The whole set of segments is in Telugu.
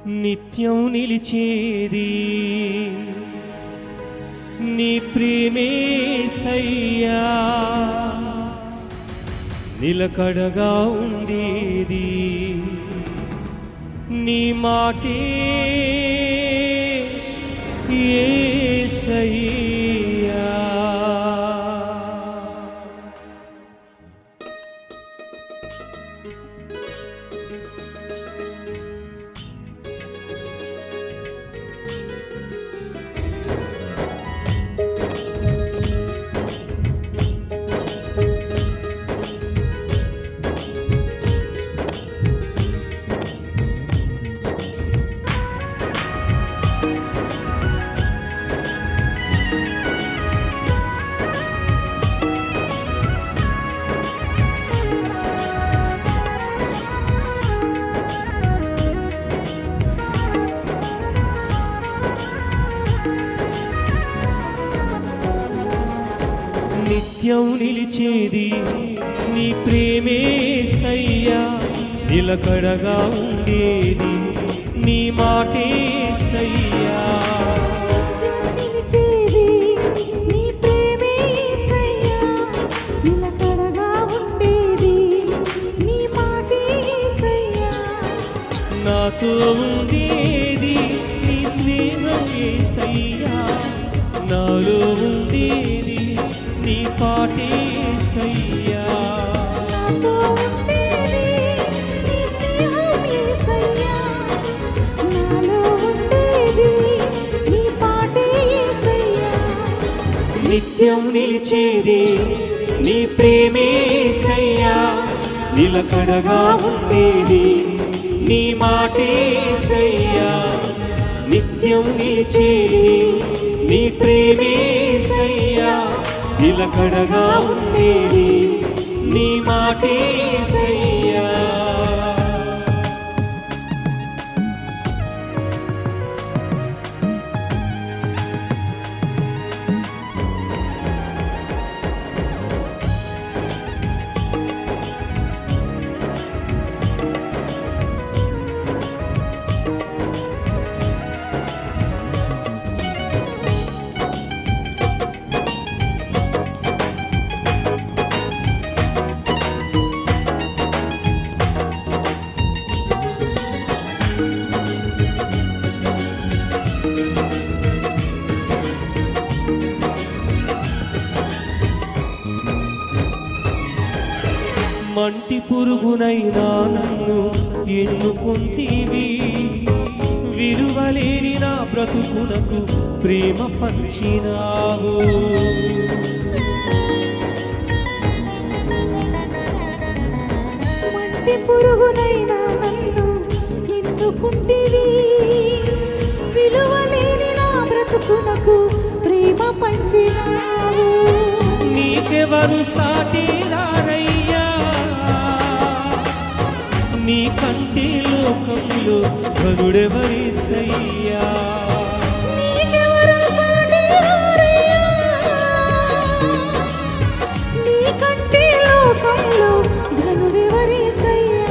నిత్యం నిలిచేది నీ ప్రేమేసయ్యా, నిలకడగా ఉండేది నీ మాటే యేసయ్యా. నిత్యం నిలిచేది నీ ప్రేమేసయ్యా, నిలకడగా ఉండేది నీ మాటేసయ్యా. నిలిచేది నీ ప్రేమేసయ్యా, నిలకడగా ఉండేది నీ మాటేసయ్యా. నాతో ఉండేది నీ స్నేహం యేసయ్యా, నాలో ఉండేది నీ పాటేసయ్యా. నాతో ఉండేది నీ స్నేహం యేసయ్యా, నాలో ఉండేది నీ పాటే యేసయ్యా. నిత్యం నిలిచేది నీ ప్రేమేసయ్యా, నిలకడగా ఉండేది నీ మాటేసయ్యా. నిత్యం నిలిచేది నీ ప్రేమేసయ్యా, నిలకడగా ఉండేది నీ మాటేసయ్యా. మంటి పురుగునైనా నన్ను ఎన్నుకుంటేవి, విలువలేని నా బ్రతుకునకు ప్రేమ పంచినావు. మంటి పురుగునైనా నన్ను ఎన్నుకుంటివి, విలువలేని నా బ్రతుకునకు ప్రేమ పంచినావు. నీకెవరు సాటి రారయ్యా, నీ కంటే లోకంలో ఘనుడెవరేసయ్యా. నీకెవరు సాటి రారయ్యా, నీకంటే లోకంలో ఘనుడెవరేసయ్యా.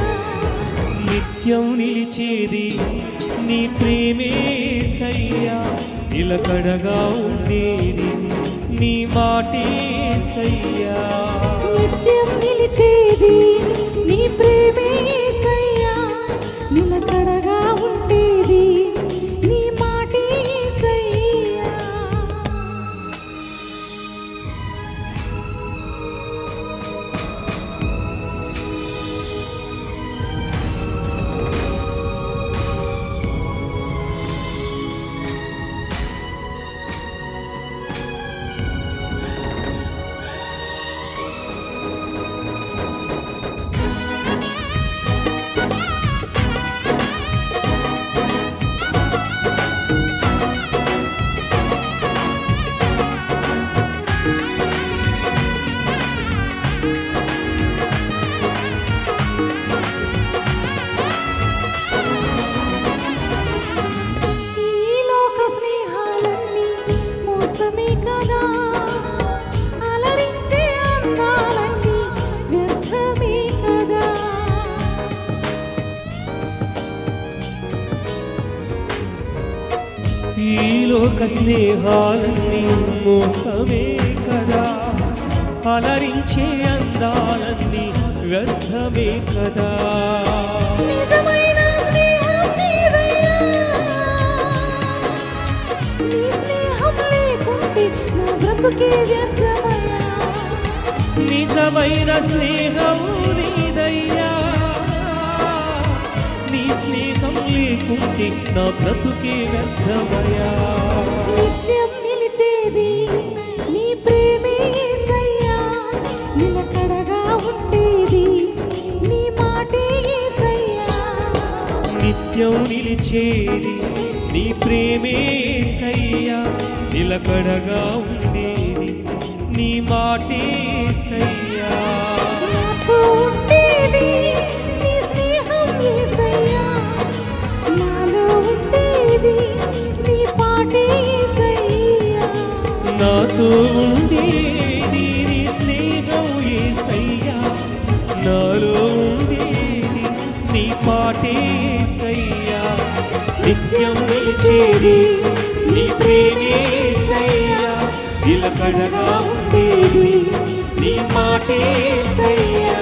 నిత్యం నిలిచేది నీ ప్రేమేసయ్యా, నిలకడగా ఉండేది నీ మాటేసయ్యా. నిత్యం నిలిచేది నీ ప్రేమేసయ్యా, నిలకడగా ఉండేది నీ మాటేసయ్యా. ఈ లోక స్నేహాలన్నీ మోసమే కదా, అలరించే అందాలన్నీ వ్యర్థమే కదా. నిజమైన స్నేహం నీదయ్యా, నీ స్నేహం లేకుంటే నా బ్రతుకే వ్యర్థమయ్యా. నిజమైన స్నేహం నీదయ్యా, నీ స్నేహం లేకుంటే నా బ్రతుకే వ్యర్థమయ్యా. నిత్యం నిలిచేది నీ ప్రేమే యేసయ్యా, నిలకడగా ఉండేది నీ మాటే యేసయ్యా. నిత్యం నిలిచేది నీ ప్రేమే యేసయ్యా, నిలకడగా ఉండేది నీ మాటే యేసయ్యా. నాతో ఉండేది నీ స్నేహం యేసయ్యా, నాలో ఉండేది నీ పాటే యేసయ్యా. నాతో ఉండేది నీ స్నేహం యేసయ్యా, నాలో ఉండేది నీ పాటే యేసయ్యా. నిత్యం నిలిచేది నీ ప్రేమే యేసయ్యా, నిలకడగా ఉండేది నీ మాటే యేసయ్యా.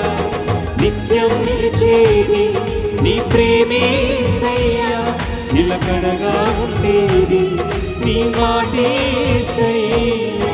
నిత్యం నిలిచేది నీ ప్రేమే యేసయ్యా, నిలకడగా ఉండేది నీ మాటే యేసయ్యా.